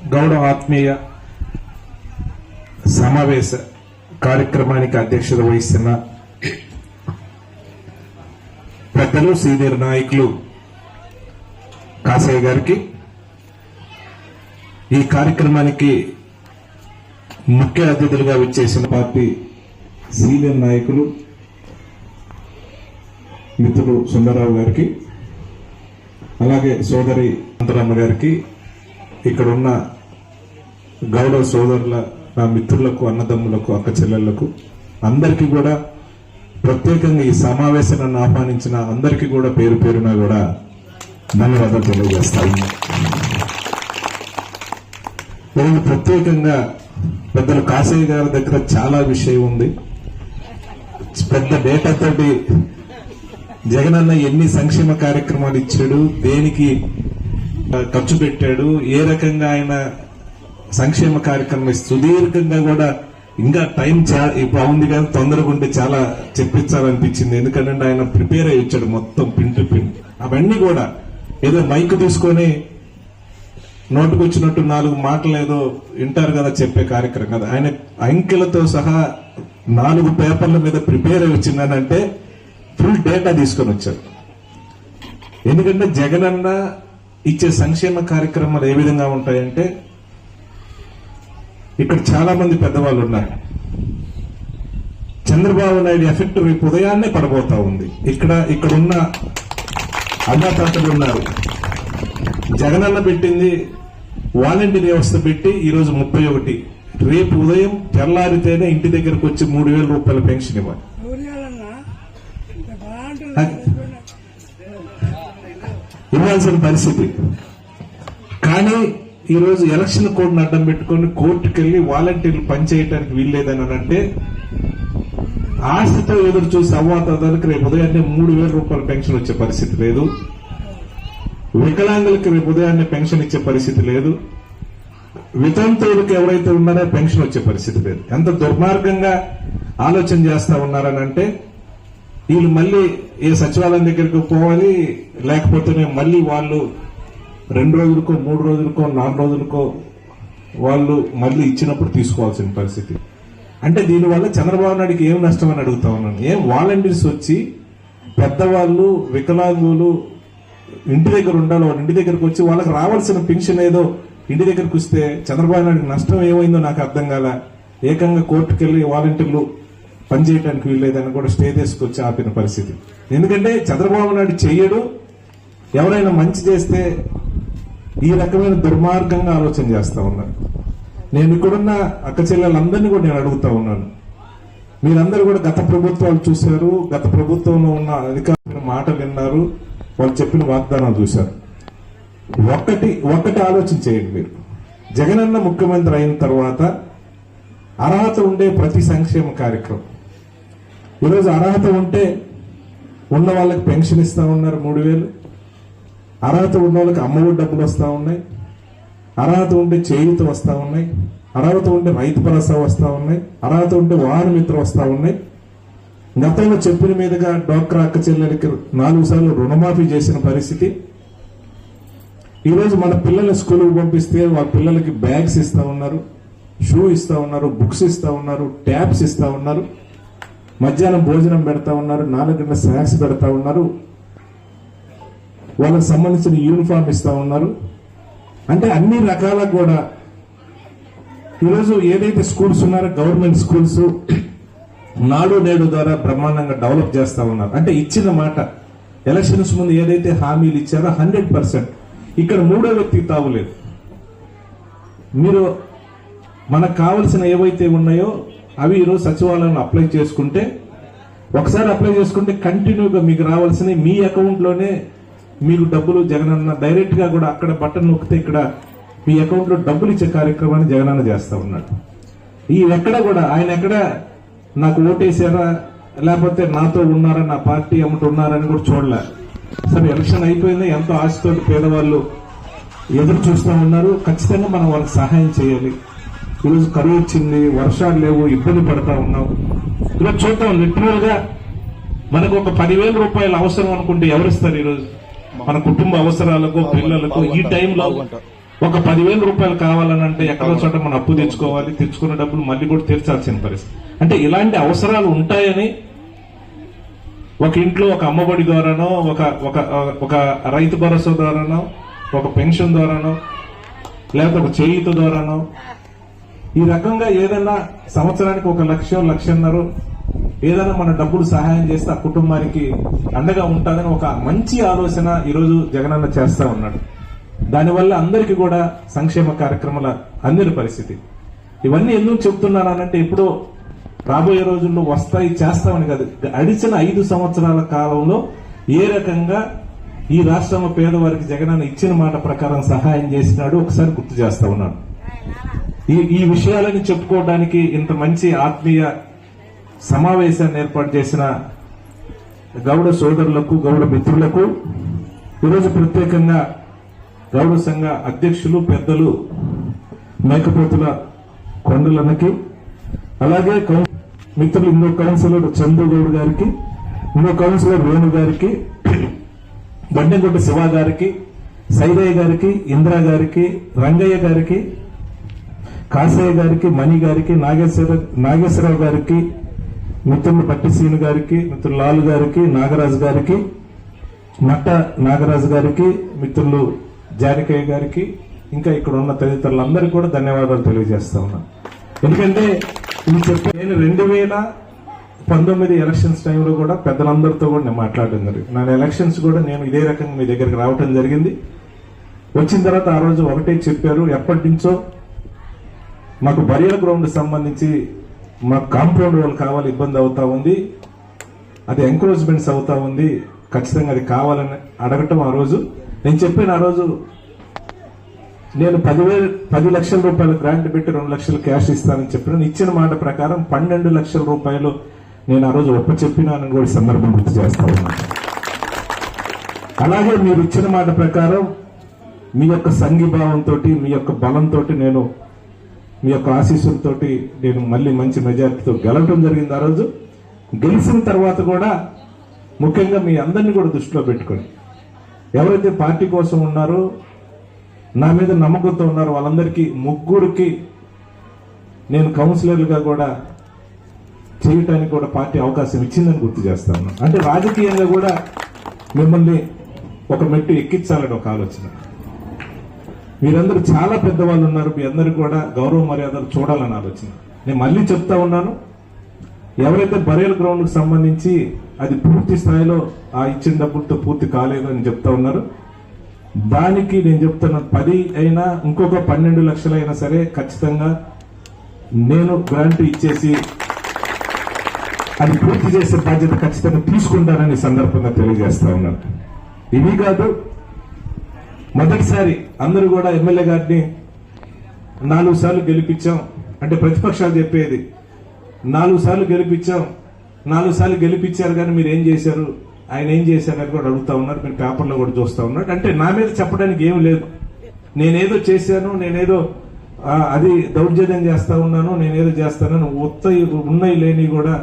గౌడ ఆత్మీయ సమావేశ కార్యక్రమానికి అధ్యక్షత వహిస్తున్న పెద్దలు సీనియర్ నాయకులు కాసయ్య గారికి, ఈ కార్యక్రమానికి ముఖ్య అతిథులుగా విచ్చేసిన పార్టీ సీనియర్ నాయకులు మిత్రులు సుందరరావు గారికి, అలాగే సోదరి అంతరమ్మ గారికి, ఇక్కడున్న గౌడ సోదరుల నా మిత్రులకు, అన్నదమ్ములకు, అక్క చెల్లెళ్లకు అందరికీ కూడా ప్రత్యేకంగా ఈ సమావేశాన్ని ఆహ్వానించిన అందరికీ కూడా పేరు పేరున కూడా ధన్యవాదాలు తెలియజేస్తాను. నేను ప్రత్యేకంగా పెద్దలు కాసయ్య గారి దగ్గర చాలా విషయం ఉంది. పెద్ద డేటా తోటి జగనన్న ఎన్ని సంక్షేమ కార్యక్రమాలు ఇచ్చాడు, దేనికి ఖర్చు పెట్టాడు, ఏ రకంగా ఆయన సంక్షేమ కార్యక్రమం సుదీర్ఘంగా కూడా ఇంకా టైం ఇప్పుడు ఉంది కానీ తొందరగా ఉంటే చాలా చెప్పించాలనిపించింది. ఎందుకంటే ఆయన ప్రిపేర్ అయ్యి ఇచ్చాడు మొత్తం పిన్ టు పిన్. అవన్నీ కూడా ఏదో మైక్ తీసుకొని నోటుకొచ్చినట్టు 4 మాటలు ఏదో వింటారు కదా చెప్పే కార్యక్రమం కదా. ఆయన అంకెలతో సహా 4 పేపర్ల మీద ప్రిపేర్ అయ్యి వచ్చిందనంటే ఫుల్ డేటా తీసుకొని వచ్చారు. ఎందుకంటే జగనన్న ఇచ్చే సంక్షేమ కార్యక్రమాలు ఏ విధంగా ఉంటాయంటే, ఇక్కడ చాలా మంది పెద్దవాళ్ళు ఉన్నారు. చంద్రబాబు నాయుడు ఎఫెక్ట్ రేపు ఉదయాన్నే పడబోతా ఉంది. ఇక్కడున్న అన్నదాతలు ఉన్నారు. జగనన్న పెట్టింది వాలంటీర్ వ్యవస్థ పెట్టి ఈరోజు 31, రేపు ఉదయం తెల్లారితేనే ఇంటి దగ్గరకు వచ్చి 3,000 రూపాయల పెన్షన్ ఇవ్వాలి. ఇవ్వాల్సిన పరిస్థితి. కానీ ఈరోజు ఎలక్షన్ కోడ్ను అడ్డం పెట్టుకుని కోర్టుకెళ్లి వాలంటీర్లు పనిచేయడానికి వీల్లేదని అంటే, ఆశతో ఎదురు చూసి అవ్వాతాదానికి రేపు ఉదయాన్నే 3,000 రూపాయల పెన్షన్ వచ్చే పరిస్థితి లేదు. వికలాంగులకి రేపు ఉదయాన్నే పెన్షన్ ఇచ్చే పరిస్థితి లేదు. వితంతువులకు ఎవరైతే ఉన్నారో పెన్షన్ వచ్చే పరిస్థితి లేదు. ఎంత దుర్మార్గంగా ఆలోచన చేస్తా ఉన్నారని అంటే, వీళ్ళు మళ్ళీ ఏ సచివాలయం దగ్గరికి పోవాలి, లేకపోతేనే మళ్ళీ వాళ్ళు 2 రోజులకో 3 రోజులకో 4 రోజులకో వాళ్ళు మళ్ళీ ఇచ్చినప్పుడు తీసుకోవాల్సిన పరిస్థితి. అంటే దీనివల్ల చంద్రబాబు నాయుడికి ఏం నష్టం అని అడుగుతా ఉన్నాను. ఏం వాలంటీర్స్ వచ్చి పెద్దవాళ్ళు, వికలాంగులు ఇంటి దగ్గర ఉండాలి, వాళ్ళ ఇంటి దగ్గరకు వచ్చి వాళ్ళకి రావాల్సిన పెన్షన్ ఏదో ఇంటి దగ్గరకు వస్తే చంద్రబాబు నాయుడికి నష్టం ఏమైందో నాకు అర్థం కాల. ఏకంగా కోర్టుకెళ్లి వాలంటీర్లు పనిచేయడానికి వీల్లేదని కూడా స్టే తీసుకొచ్చి ఆపిన పరిస్థితి. ఎందుకంటే చంద్రబాబు నాయుడు చెయ్యడు, ఎవరైనా మంచి చేస్తే ఈ రకమైన దుర్మార్గంగా ఆలోచన చేస్తా ఉన్నారు. నేను ఇక్కడున్న అక్క చెల్లెలందరినీ కూడా నేను అడుగుతా ఉన్నాను. మీరందరూ కూడా గత ప్రభుత్వాలు చూశారు, గత ప్రభుత్వంలో ఉన్న అధికారుల మాట విన్నారు, వాళ్ళు చెప్పిన వాగ్దానాలు చూశారు. ఒక్కటి ఆలోచన చేయండి మీరు. జగనన్న ముఖ్యమంత్రి అయిన తర్వాత అర్హత ఉండే ప్రతి సంక్షేమ కార్యక్రమం, ఈరోజు అర్హత ఉంటే ఉన్న వాళ్ళకి పెన్షన్ ఇస్తా ఉన్నారు 3,000, అర్హత ఉన్న వాళ్ళకి అమ్మఒడి డబ్బులు వస్తూ ఉన్నాయి, అర్హత ఉంటే చేయూత వస్తూ ఉన్నాయి, అర్హత ఉంటే రైతు భరోసా వస్తూ ఉన్నాయి, అర్హత ఉంటే వాహన మిత్ర వస్తూ ఉన్నాయి. గతంలో చెప్పిన మీదుగా డ్వాక్రా అక్క చెల్లెలకి 4 సార్లు రుణమాఫీ చేసిన పరిస్థితి. ఈరోజు మన పిల్లల్ని స్కూల్కి పంపిస్తే వాళ్ళ పిల్లలకి బ్యాగ్స్ ఇస్తా ఉన్నారు, షూ ఇస్తా ఉన్నారు, బుక్స్ ఇస్తా ఉన్నారు, ట్యాబ్స్ ఇస్తా ఉన్నారు, మధ్యాహ్నం భోజనం పెడతా ఉన్నారు, 4 గంటల స్నాక్స్ పెడతా ఉన్నారు, వాళ్ళకి సంబంధించిన యూనిఫామ్ ఇస్తా ఉన్నారు. అంటే అన్ని రకాల కూడా ఈరోజు ఏదైతే స్కూల్స్ ఉన్నారో గవర్నమెంట్ స్కూల్స్ నాడు నేడు ద్వారా బ్రహ్మాండంగా డెవలప్ చేస్తా ఉన్నారు. అంటే ఇచ్చిన మాట ఎలక్షన్స్ ముందు ఏదైతే హామీలు ఇచ్చారో 100%. ఇక్కడ 3వ వ్యక్తికి తావులేదు. మీరు మనకు కావలసిన ఏవైతే ఉన్నాయో అవి ఈరోజు సచివాలయంలో అప్లై చేసుకుంటే, ఒకసారి అప్లై చేసుకుంటే కంటిన్యూగా మీకు రావాల్సిన మీ అకౌంట్లోనే మీకు డబ్బులు జగనన్న డైరెక్ట్ గా కూడా అక్కడ బటన్ నొక్కితే ఇక్కడ మీ అకౌంట్ లో డబ్బులు ఇచ్చే కార్యక్రమాన్ని జగనన్న చేస్తా ఉన్నాడు. ఈ ఎక్కడ కూడా ఆయన ఎక్కడ నాకు ఓటేసారా, లేకపోతే నాతో ఉన్నారా, నా పార్టీ అమ్మట ఉన్నారని కూడా చూడలే. సరే ఎలక్షన్ అయిపోయింది, ఎంతో ఆశతో పేదవాళ్ళు ఎదురు చూస్తూ ఉన్నారు. ఖచ్చితంగా మనం వాళ్ళకి సహాయం చేయాలి. ఈరోజు కరువు వచ్చింది, వర్షాలు లేవు, ఇబ్బంది పడతా ఉన్నాం. ఈరోజు చూద్దాం, లిటరల్ గా మనకు ఒక 10,000 రూపాయలు అవసరం అనుకుంటే ఎవరిస్తారు? ఈరోజు మన కుటుంబ అవసరాలకు, పిల్లలకు ఈ టైంలో ఒక 10,000 రూపాయలు కావాలని అంటే ఎక్కడో చోట మనం అప్పు తెచ్చుకోవాలి, తెచ్చుకున్న డబ్బులు మళ్ళీ కూడా తీర్చాల్సిన పరిస్థితి. అంటే ఇలాంటి అవసరాలు ఉంటాయని ఒక ఇంట్లో ఒక అమ్మఒడి ద్వారానో, ఒక ఒక ఒక రైతు భరోసా ద్వారానో, ఒక పెన్షన్ ద్వారానో, లేకపోతే ఒక చేయూత ద్వారానో, ఈ రకంగా ఏదైనా సంవత్సరానికి 1,00,000, 1,50,000 ఏదైనా మన డబ్బులు సహాయం చేస్తే ఆ కుటుంబానికి అండగా ఉంటుందని ఒక మంచి ఆలోచన ఈరోజు జగనన్న చేస్తా ఉన్నాడు. దానివల్ల అందరికీ కూడా సంక్షేమ కార్యక్రమాల అందిన పరిస్థితి. ఇవన్నీ ఎందుకు చెప్తున్నానంటే ఎప్పుడో రాబోయే రోజుల్లో వస్తాయి చేస్తామని కాదు, గడిచిన 5 సంవత్సరాల కాలంలో ఏ రకంగా ఈ రాష్ట్రంలో పేదవారికి జగనన్న ఇచ్చిన మాట ప్రకారం సహాయం చేసినాడు ఒకసారి గుర్తు చేస్తా ఉన్నాడు. ఈ విషయాలని చెప్పుకోవడానికి ఇంత మంచి ఆత్మీయ సమావేశాన్ని ఏర్పాటు చేసిన గౌడ సోదరులకు, గౌడ మిత్రులకు, ఈరోజు ప్రత్యేకంగా గౌడ సంఘ అధ్యక్షులు పెద్దలు మేకపోతుల కొండలన్నకి, అలాగే మిత్రులు ఇంకో కౌన్సిలర్ చందు గౌడ్ గారికి, ఇంకో కౌన్సిలర్ వేణు గారికి, బండెంకొండ శివ గారికి, సైదయ్య గారికి, ఇందిరా గారికి, రంగయ్య గారికి, కాసయ్య గారికి, మణి గారికి, నాగేశ్వరరావు గారికి, మిత్రులు పట్టిసీను గారికి, మిత్రులు లాలు గారికి, నాగరాజు గారికి, మట్ట నాగరాజు గారికి, మిత్రులు జానకయ్య గారికి, ఇంకా ఇక్కడ ఉన్న తదితరులందరికీ కూడా ధన్యవాదాలు తెలియజేస్తా ఉన్నాను. ఎందుకంటే ఇది చెప్పి నేను 2019 ఎలక్షన్స్ టైంలో కూడా పెద్దలందరితో కూడా నేను మాట్లాడడం జరిగింది. నా ఎలక్షన్స్ కూడా నేను ఇదే రకంగా మీ దగ్గరికి రావడం జరిగింది. వచ్చిన తర్వాత ఆ రోజు ఒకటే చెప్పారు, ఎప్పటి నుంచో మాకు బరియల్ గ్రౌండ్ సంబంధించి మాకు కాంపౌండ్ వాళ్ళు కావాలి, ఇబ్బంది అవుతా ఉంది, అది ఎంక్రోచ్మెంట్స్ అవుతా ఉంది, ఖచ్చితంగా అది కావాలని అడగటం ఆ రోజు నేను చెప్పాను. ఆ రోజు నేను 10 లక్షల రూపాయలు గ్రాంట్ పెట్టి 2 లక్షలు క్యాష్ ఇస్తానని చెప్పినాను. ఇచ్చిన మాట ప్రకారం 12 లక్షల రూపాయలు నేను ఆ రోజు చెప్పినానని కూడా సందర్భం గుర్తు చేస్తా ఉన్నాను. అలాగే మీరు ఇచ్చిన మాట ప్రకారం మీ యొక్క సంఘీభావంతో, మీ యొక్క బలంతో, నేను మీ యొక్క ఆశీస్సులతో నేను మళ్ళీ మంచి మెజారిటీతో గెలవడం జరిగింది. ఆ రోజు గెలిచిన తర్వాత కూడా ముఖ్యంగా మీ అందరినీ కూడా దృష్టిలో పెట్టుకొని ఎవరైతే పార్టీ కోసం ఉన్నారో, నా మీద నమ్మకంతో ఉన్నారో వాళ్ళందరికీ ముగ్గురికి నేను కౌన్సిలర్లుగా కూడా చేయటానికి కూడా పార్టీ అవకాశం ఇచ్చిందని గుర్తు చేస్తా ఉన్నాను. అంటే రాజకీయంగా కూడా మిమ్మల్ని ఒక మెట్టు ఎక్కించాలని ఒక ఆలోచన. మీరందరూ చాలా పెద్దవాళ్ళు ఉన్నారు, మీ అందరూ కూడా గౌరవ మర్యాదలు చూడాలని ఆలోచన. నేను మళ్ళీ చెప్తా ఉన్నాను, ఎవరైతే బరియల్ గ్రౌండ్ కు సంబంధించి అది పూర్తి స్థాయిలో ఆ ఇచ్చిన డబ్బులతో పూర్తి కాలేదు అని చెప్తా ఉన్నారు, దానికి నేను చెప్తున్నాను 10 అయినా ఇంకొక 12 లక్షలైనా సరే ఖచ్చితంగా నేను గ్రాంట్ ఇచ్చేసి అది పూర్తి చేసే బాధ్యత ఖచ్చితంగా తీసుకుంటానని సందర్భంగా తెలియజేస్తా ఉన్నాను. ఇవి కాదు, మొదటిసారి అందరూ కూడా ఎమ్మెల్యే గారిని 4 సార్లు గెలిపించాం అంటే ప్రతిపక్షాలు చెప్పేది 4 సార్లు గెలిపించాం, 4 సార్లు గెలిపించారు కానీ మీరు ఏం చేశారు, ఆయన ఏం చేశారని కూడా అడుగుతా ఉన్నారు. మీరు పేపర్లో కూడా చూస్తా ఉన్నారు. అంటే నా మీద చెప్పడానికి ఏం లేదు, నేనేదో చేశాను, నేనేదో అది దౌర్జన్యం చేస్తా ఉన్నాను, నేనేదో చేస్తాను, ఉన్నాయి లేని కూడా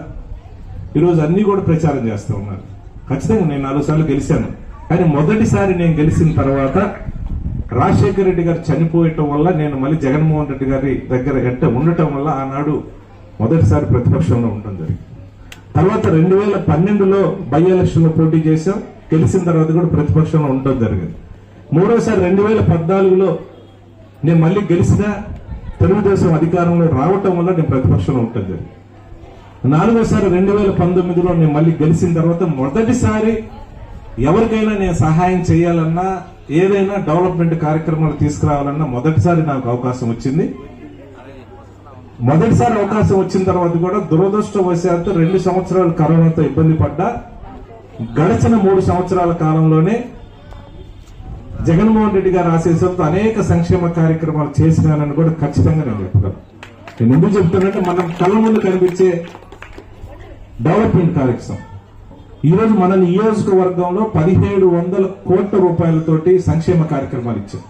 ఈరోజు అన్ని కూడా ప్రచారం చేస్తా ఉన్నారు. ఖచ్చితంగా నేను 4 సార్లు గెలిచాను, కానీ మొదటిసారి నేను గెలిచిన తర్వాత రాజశేఖర రెడ్డి గారు చనిపోయటం వల్ల నేను మళ్ళీ జగన్మోహన్ రెడ్డి గారి దగ్గర ఉండటం వల్ల ఆనాడు మొదటిసారి ప్రతిపక్షంలో ఉండడం జరిగింది. తర్వాత 2012లో బై ఎలక్షన్ లో పోటీ చేశాం, గెలిచిన తర్వాత కూడా ప్రతిపక్షంలో ఉండడం జరిగింది. మూడోసారి 2014లో నేను మళ్ళీ గెలిచిన తెలుగుదేశం అధికారంలో రావటం వల్ల నేను ప్రతిపక్షంలో ఉండడం జరిగింది. 4వసారి 2019లో నేను మళ్ళీ గెలిచిన తర్వాత మొదటిసారి ఎవరికైనా నేను సహాయం చేయాలన్నా, ఏదైనా డెవలప్మెంట్ కార్యక్రమాలు తీసుకురావాలన్నా మొదటిసారి నాకు అవకాశం వచ్చింది. మొదటిసారి అవకాశం వచ్చిన తర్వాత కూడా దురదృష్టవశాత్తు 2 సంవత్సరాలు కరోనాతో ఇబ్బంది పడ్డా, గడిచిన 3 సంవత్సరాల కాలంలోనే జగన్మోహన్ రెడ్డి గారు ఆశీస్సులతో అనేక సంక్షేమ కార్యక్రమాలు చేసినానని కూడా ఖచ్చితంగా నేను చెప్పగలను. నేను ఎందుకు చెప్తానంటే మనం కళ్ళ ముందు కనిపించే డెవలప్మెంట్ కార్యక్రమం ఈరోజు మన నియోజకవర్గంలో 1700 కోట్ల రూపాయలతోటి సంక్షేమ కార్యక్రమాలు ఇచ్చాం.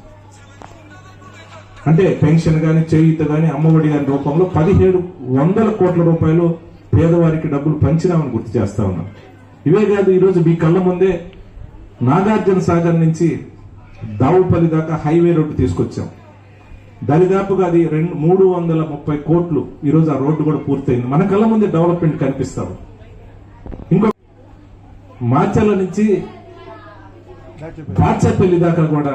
అంటే పెన్షన్ గాని, చేయూత గాని, అమ్మఒడి గాని రూపంలో 1700 కోట్ల రూపాయలు పేదవారికి డబ్బులు పంచినామని గుర్తు చేస్తా ఉన్నాం. ఇవే కాదు, ఈరోజు మీ కళ్ళ ముందే నాగార్జున సాగర్ నుంచి దావుపల్లి దాకా హైవే రోడ్డు తీసుకొచ్చాం. దరిదాపుగా అది 330 కోట్లు ఈరోజు ఆ రోడ్డు కూడా పూర్తయింది. మన కళ్ళ ముందే డెవలప్మెంట్ కనిపిస్తాం. ఇంకో మాచర్ల నుంచి బాచాపల్లి దాకా కూడా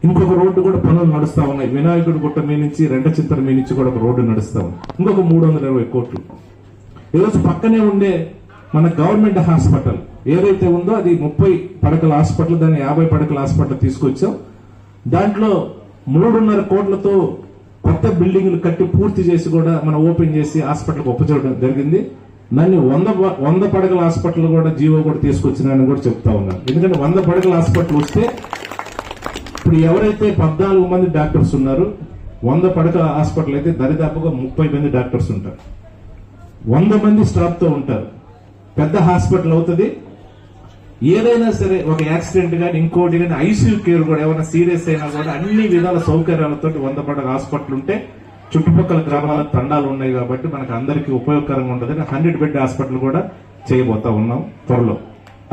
ఇంకొక రోడ్డు కూడా పనులు నడుస్తా ఉన్నాయి. వినాయకుడి గుట్ట మీ నుంచి రెండచింతల మీ నుంచి కూడా ఒక రోడ్డు నడుస్తా ఉంది. ఇంకొక 320 కోట్లు. ఈరోజు పక్కనే ఉండే మన గవర్నమెంట్ హాస్పిటల్ ఏదైతే ఉందో అది 30 పడకల హాస్పిటల్, దాన్ని 50 పడకల హాస్పిటల్ తీసుకొచ్చాం. దాంట్లో 3.5 కోట్లతో కొత్త బిల్డింగ్లు కట్టి పూర్తి చేసి కూడా మనం ఓపెన్ చేసి హాస్పిటల్కి ఒప్పచేయడం జరిగింది. దాన్ని 100 పడకల హాస్పిటల్ కూడా జీవో కూడా తీసుకొచ్చినాయని కూడా చెప్తా ఉన్నాను. ఎందుకంటే 100 పడకల హాస్పిటల్ వస్తే ఇప్పుడు ఎవరైతే 14 మంది డాక్టర్స్ ఉన్నారు, 100 పడకల హాస్పిటల్ అయితే దరిదాపుగా 30 మంది డాక్టర్స్ ఉంటారు, 100 మంది స్టాఫ్ తో ఉంటారు. పెద్ద హాస్పిటల్ అవుతుంది. ఏదైనా సరే ఒక యాక్సిడెంట్ కానీ ఇంకోటి కానీ ఐసీయూ కేర్ కూడా ఏమైనా సీరియస్ అయినా కూడా అన్ని విధాల సౌకర్యాలతో 100 పడకల హాస్పిటల్ ఉంటే చుట్టుపక్కల గ్రామాల తండాలు ఉన్నాయి కాబట్టి మనకు అందరికీ ఉపయోగకరంగా ఉంటుందని 100 బెడ్ హాస్పిటల్ కూడా చేయబోతా ఉన్నాం త్వరలో.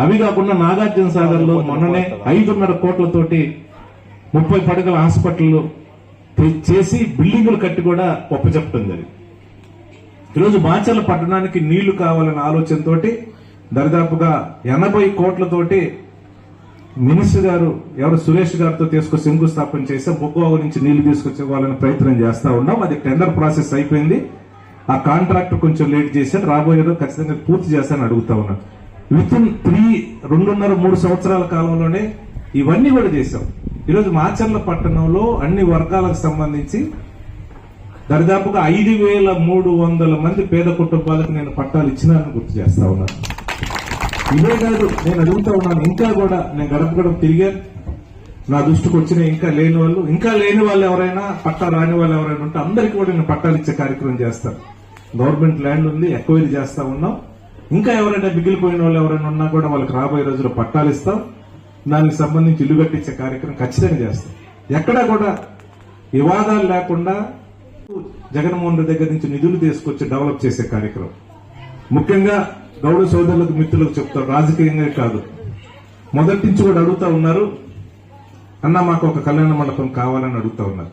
అవి కాకుండా నాగార్జున సాగర్ లో మొన్ననే 5.5 కోట్లతోటి 30 పడకల హాస్పిటల్ చేసి బిల్డింగులు కట్టి కూడా ఒప్పచెప్పడం జరిగింది. ఈరోజు మాచర్ల పట్టణానికి నీళ్లు కావాలన్న ఆలోచనతో దరిదాపుగా 80 కోట్లతోటి మినిస్టర్ గారు ఎవరు సురేష్ గారితో తీసుకొచ్చి శంకుస్థాపన చేసాం. బొగ్గోవ నుంచి నీళ్లు తీసుకొచ్చే వాళ్ళని ప్రయత్నం చేస్తా ఉన్నాం. అది టెండర్ ప్రాసెస్ అయిపోయింది. ఆ కాంట్రాక్ట్ కొంచెం లేట్ చేశారు. రాబోయే రోజు ఖచ్చితంగా పూర్తి చేస్తానని అడుగుతా ఉన్నాను. విత్ ఇన్ 2.5-3 సంవత్సరాల కాలంలోనే ఇవన్నీ కూడా చేశాం. ఈరోజు మాచర్ల పట్టణంలో అన్ని వర్గాలకు సంబంధించి దరిదాపుగా 5,300 మంది పేద కుటుంబాలకు నేను పట్టాలు ఇచ్చినానని గుర్తు చేస్తా ఉన్నాను. ఇదే కాదు, నేను అడుగుతా ఉన్నాను, ఇంకా కూడా నేను గడప గడప తిరిగాను. నా దృష్టికి వచ్చిన ఇంకా లేని వాళ్ళు ఎవరైనా, పట్టా రాని వాళ్ళు ఎవరైనా ఉంటే అందరికీ కూడా నేను పట్టాలు ఇచ్చే కార్యక్రమం చేస్తాను. గవర్నమెంట్ ల్యాండ్ ఉంది, ఎక్వైరీ చేస్తా ఉన్నాం. ఇంకా ఎవరైనా మిగిలిపోయిన వాళ్ళు ఎవరైనా ఉన్నా కూడా వాళ్ళకి రాబోయే రోజుల్లో పట్టాలు ఇస్తాం. దానికి సంబంధించి ఇల్లు కట్టించే కార్యక్రమం ఖచ్చితంగా చేస్తాం. ఎక్కడా కూడా వివాదాలు లేకుండా జగన్మోహన్ రెడ్డి దగ్గర నుంచి నిధులు తీసుకొచ్చి డెవలప్ చేసే కార్యక్రమం. ముఖ్యంగా గౌడ సోదరులకు, మిత్రులకు చెప్తారు, రాజకీయంగా కాదు, మొదటి నుంచి కూడా అడుగుతా ఉన్నారు, అన్న మాకు ఒక కళ్యాణ మండపం కావాలని అడుగుతా ఉన్నారు.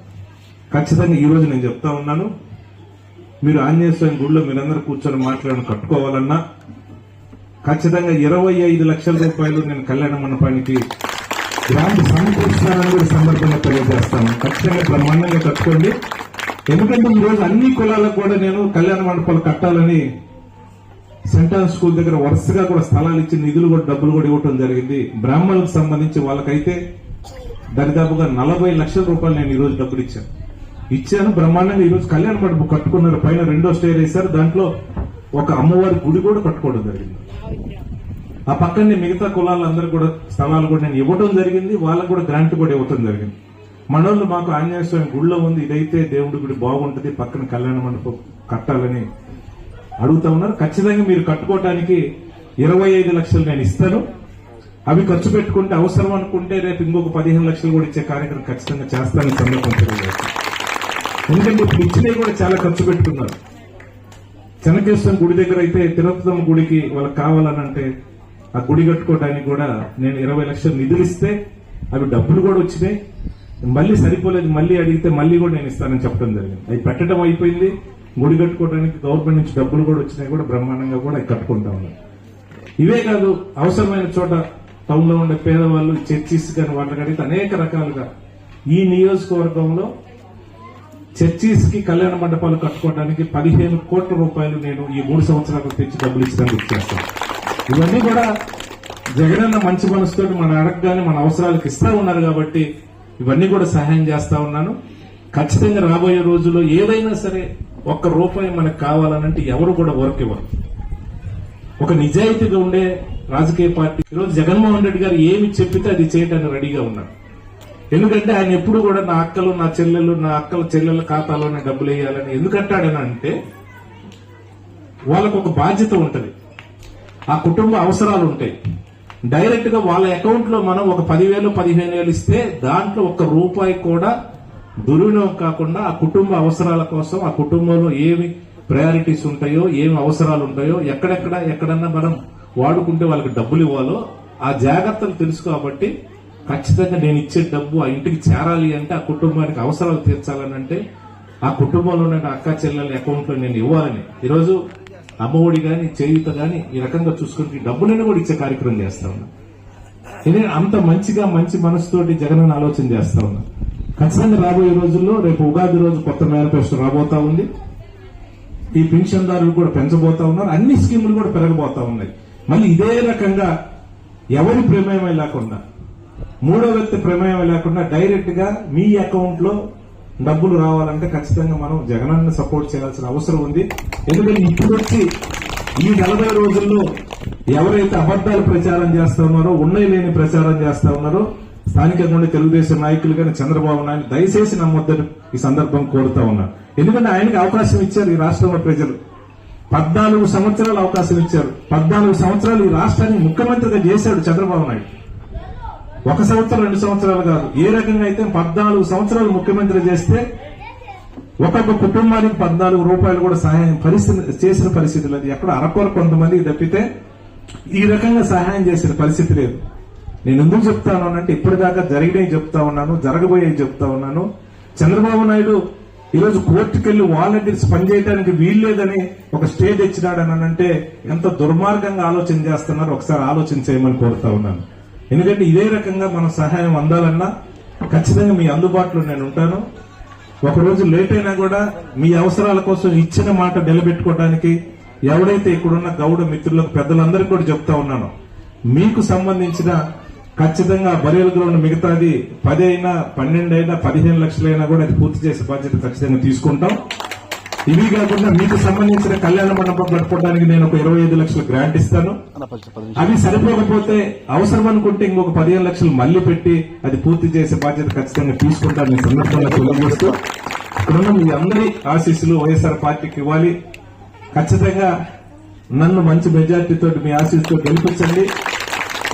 ఖచ్చితంగా ఈ రోజు నేను చెప్తా ఉన్నాను, మీరు ఆంజనేయ స్వామి గుడిలో మీరందరూ కూర్చొని మాట్లాడి కట్టుకోవాలన్నా ఖచ్చితంగా 25 లక్షల రూపాయలు నేను కళ్యాణ మండపానికి గ్రాంట్ సమకూరుస్తానని కూడా సందర్భంగా తెలియజేస్తాను. ఖచ్చితంగా బ్రహ్మాండంగా కట్టుకోండి. ఎందుకంటే ఈ రోజు అన్ని కులాలకు కూడా నేను కళ్యాణ మండపాలు కట్టాలని సెంట్రల్ స్కూల్ దగ్గర వరుసగా కూడా స్థలాలు ఇచ్చి నిధులు కూడా డబ్బులు కూడా ఇవ్వడం జరిగింది. బ్రాహ్మణులకు సంబంధించి వాళ్ళకైతే దరిదాపుగా 40 లక్షల రూపాయలు నేను ఈ రోజు డబ్బులు ఇచ్చాను. బ్రహ్మాండంగా ఈ రోజు కళ్యాణ మండపం కట్టుకున్నారు. పైన 2వ స్టేర్ వేశారు. దాంట్లో ఒక అమ్మవారి గుడి కూడా కట్టుకోవడం జరిగింది. ఆ పక్కనే మిగతా కులాలందరూ కూడా స్థలాలు కూడా నేను ఇవ్వడం జరిగింది. వాళ్ళకు కూడా గ్రాంట్ కూడా ఇవ్వడం జరిగింది. మనోళ్ళు మాకు ఆంజనేయ స్వామి గుడిలో ఉంది, ఇదైతే దేవుడి గుడి బాగుంటుంది, పక్కన కళ్యాణ మండపం కట్టాలని అడుగుతా ఉన్నారు. ఖచ్చితంగా మీరు కట్టుకోవడానికి 25 లక్షలు నేను ఇస్తాను. అవి ఖర్చు పెట్టుకుంటే అవసరం అనుకుంటే రేపు ఇంకొక 15 లక్షలు కూడా ఇచ్చే కార్యక్రమం ఖచ్చితంగా చేస్తానని సందర్భంగా. ఎందుకంటే ఇప్పుడు ఇచ్చినవి కూడా చాలా ఖర్చు పెట్టుకున్నారు. చెన్నకేశ్వరం గుడి దగ్గర అయితే తిరుపతమ్మ గుడికి వాళ్ళకి కావాలనంటే ఆ గుడి కట్టుకోవడానికి కూడా నేను 20 లక్షలు నిధులు ఇస్తే అవి డబ్బులు కూడా వచ్చినాయి. మళ్ళీ సరిపోలేదు, మళ్ళీ అడిగితే మళ్ళీ కూడా నేను ఇస్తానని చెప్పడం జరిగింది. అవి పెట్టడం అయిపోయింది. గుడి కట్టుకోవడానికి గవర్నమెంట్ నుంచి డబ్బులు కూడా వచ్చినాయి, కూడా బ్రహ్మాండంగా కూడా కట్టుకుంటా ఉన్నారు. ఇవే కాదు, అవసరమైన చోట టౌన్ లో ఉండే పేదవాళ్ళు చర్చిస్ కానీ వాళ్ళకి అడిగితే అనేక రకాలుగా ఈ నియోజకవర్గంలో చర్చిస్ కి కళ్యాణ మండపాలు కట్టుకోవడానికి 15 కోట్ల రూపాయలు నేను ఈ 3 సంవత్సరాలకు తెచ్చి డబ్బులు ఇచ్చడానికి ఇచ్చేస్తాను. ఇవన్నీ కూడా జగనన్న మంచి మనసుతో మన అడగగానే మన అవసరాలకు ఇస్తా ఉన్నారు కాబట్టి ఇవన్నీ కూడా సహాయం చేస్తా ఉన్నాను. ఖచ్చితంగా రాబోయే రోజుల్లో ఏదైనా సరే ₹1 మనకు కావాలనంటే ఎవరు కూడా వర్క్ ఇవ్వరు. ఒక నిజాయితీగా ఉండే రాజకీయ పార్టీ ఈరోజు జగన్మోహన్ రెడ్డి గారు ఏమి చెప్పితే అది చేయడానికి రెడీగా ఉన్నారు. ఎందుకంటే ఆయన ఎప్పుడు కూడా నా అక్కలు, నా చెల్లెలు, నా అక్కల చెల్లెల ఖాతాలోనే డబ్బులు వేయాలని ఎందుకంటాడనంటే వాళ్ళకు ఒక బాధ్యత ఉంటుంది, ఆ కుటుంబ అవసరాలు ఉంటాయి. డైరెక్ట్ గా వాళ్ళ అకౌంట్ లో మనం ఒక 10,000, 15,000 ఇస్తే దాంట్లో ₹1 కూడా దుర్వినియోగం కాకుండా ఆ కుటుంబ అవసరాల కోసం ఆ కుటుంబంలో ఏమి ప్రయారిటీస్ ఉంటాయో, ఏమి అవసరాలు ఉంటాయో, ఎక్కడన్నా మనం వాడుకుంటే వాళ్ళకి డబ్బులు ఇవ్వాలో ఆ జాగ్రత్తలు తెలుసు కాబట్టి ఖచ్చితంగా నేను ఇచ్చే డబ్బు ఆ ఇంటికి చేరాలి అంటే ఆ కుటుంబానికి అవసరాలు తీర్చాలని అంటే ఆ కుటుంబంలో ఉన్న అక్క చెల్లెల అకౌంట్ లో నేను ఇవ్వాలని ఈరోజు అమ్మఒడి గాని చేయూత గాని ఈ రకంగా చూసుకుని డబ్బులను కూడా ఇచ్చే కార్యక్రమం చేస్తా ఉన్నా. ఇది అంత మంచిగా మంచి మనసుతోటి జగన్ ఆలోచన చేస్తా ఉన్నా. ఖచ్చితంగా రాబోయే రోజుల్లో రేపు ఉగాది రోజు కొత్త మేనిఫెస్టో రాబోతా ఉంది. ఈ పింఛన్దారులు కూడా పెంచబోతా ఉన్నారు. అన్ని స్కీములు కూడా పెరగబోతా ఉన్నాయి. మళ్ళీ ఇదే రకంగా ఎవరి ప్రమేయం లేకుండా మూడో వ్యక్తి ప్రమేయం లేకుండా డైరెక్ట్ గా మీ అకౌంట్ లో డబ్బులు రావాలంటే ఖచ్చితంగా మనం జగనన్న సపోర్ట్ చేయాల్సిన అవసరం ఉంది. ఎందుకంటే ఇప్పుడు వచ్చి ఈ 40 రోజుల్లో ఎవరైతే అబద్దాలు ప్రచారం చేస్తా ఉన్నారో ఉన్నాయి లేని ప్రచారం చేస్తా ఉన్నారో స్థానికంగా ఉండే తెలుగుదేశం నాయకులు కానీ చంద్రబాబు నాయుడు దయచేసి నమ్మొద్దని ఈ సందర్భం కోరుతా ఉన్నారు. ఎందుకంటే ఆయనకి అవకాశం ఇచ్చారు ఈ రాష్ట్రంలో ప్రజలు. 14 సంవత్సరాలు అవకాశం ఇచ్చారు. 14 సంవత్సరాలు ఈ రాష్ట్రాన్ని ముఖ్యమంత్రిగా చేశాడు చంద్రబాబు నాయుడు. 1 సంవత్సరం 2 సంవత్సరాలు కాదు. ఏ రకంగా అయితే 14 సంవత్సరాలు ముఖ్యమంత్రి చేస్తే ఒక్కొక్క కుటుంబానికి 14 రూపాయలు కూడా సహాయం చేసిన పరిస్థితి లేదు. ఎక్కడ అరకొర కొంతమందికి తప్పితే ఈ రకంగా సహాయం చేసిన పరిస్థితి లేదు. నేను ఎందుకు చెప్తాను అంటే ఇప్పటిదాకా జరిగినవి చెప్తా ఉన్నాను, జరగబోయేవి చెప్తా ఉన్నాను. చంద్రబాబు నాయుడు ఈరోజు కోర్టుకెళ్లి వాలంటీర్స్ పనిచేయడానికి వీల్లేదని ఒక స్టే తెచ్చినాడని అంటే ఎంత దుర్మార్గంగా ఆలోచన చేస్తున్నారో ఒకసారి ఆలోచన చేయమని కోరుతా ఉన్నాను. ఎందుకంటే ఇదే రకంగా మన సహాయం అందాలన్నా ఖచ్చితంగా మీ అందుబాటులో నేను ఉంటాను. ఒకరోజు లేట్ అయినా కూడా మీ అవసరాల కోసం ఇచ్చిన మాట నిలబెట్టుకోవడానికి ఎవరైతే ఇక్కడున్న గౌడ మిత్రులకు పెద్దలందరికీ కూడా చెప్తా ఉన్నాను, మీకు సంబంధించిన ఖచ్చితంగా బరియల్ గ్రౌండ్ మిగతాది 10 అయినా 12 అయినా 15 లక్షలైనా కూడా అది పూర్తి చేసే బాధ్యత ఖచ్చితంగా తీసుకుంటాం. ఇవి కాకుండా మీకు సంబంధించిన కళ్యాణ మండపం కట్టుకోవడానికి నేను ఒక 25 లక్షలు గ్రాంట్ ఇస్తాను. అవి సరిపోకపోతే అవసరం అనుకుంటే ఇంకొక 15 లక్షలు మళ్లీ పెట్టి అది పూర్తి చేసే బాధ్యత ఖచ్చితంగా తీసుకుంటాను. సందర్భంగా తెలియజేస్తూ ఇక్కడున్న మీ అందరి ఆశీస్సులు వైఎస్ఆర్ పార్టీకి ఇవ్వాలి. ఖచ్చితంగా నన్ను మంచి మెజార్టీతో మీ ఆశీస్సుతో గెలిపించండి.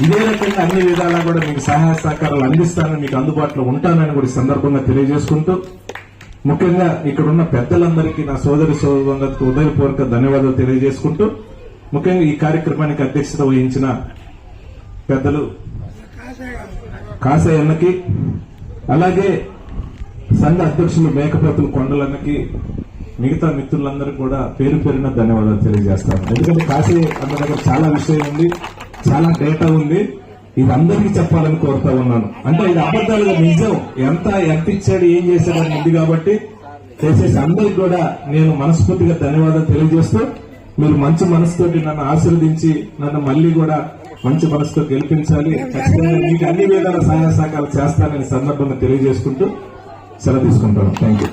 ఇదే రకంగా అన్ని విధాలా కూడా మీకు సహాయ సహకారాలు అందిస్తానని మీకు అందుబాటులో ఉంటానని కూడా ఈ సందర్భంగా తెలియజేసుకుంటూ ముఖ్యంగా ఇక్కడున్న పెద్దలందరికీ నా సోదరి సోదరులకు హృదయపూర్వక ధన్యవాదాలు తెలియజేసుకుంటూ ముఖ్యంగా ఈ కార్యక్రమానికి అధ్యక్షత వహించిన పెద్దలు కాసయ్యన్నకి అలాగే సంఘ అధ్యక్షులు మేకపోతులు కొండలన్నకి మిగతా మిత్రులందరికీ కూడా పేరు పేరున ధన్యవాదాలు తెలియజేస్తాను. ఎందుకంటే కాసయ్య అన్న దగ్గర చాలా విషయం ఉంది, చాలా డేటా ఉంది. ఇది అందరికీ చెప్పాలని కోరుతా ఉన్నాను. అంటే ఇది అబద్దాలుగా నిజం ఎంత ఇచ్చాడు ఏం చేశాడని ఉంది కాబట్టి చేసేసి అందరికి కూడా నేను మనస్ఫూర్తిగా ధన్యవాదాలు తెలియజేస్తూ మీరు మంచి మనసుతోటి నన్ను ఆశీర్వదించి నన్ను మళ్లీ కూడా మంచి మనసుతో గెలిపించాలి. ఖచ్చితంగా మీకు అన్ని విధాల సహాయ సహకారాలు చేస్తానని సందర్భంగా తెలియజేసుకుంటూ సెలవు తీసుకుంటాను. Thank you.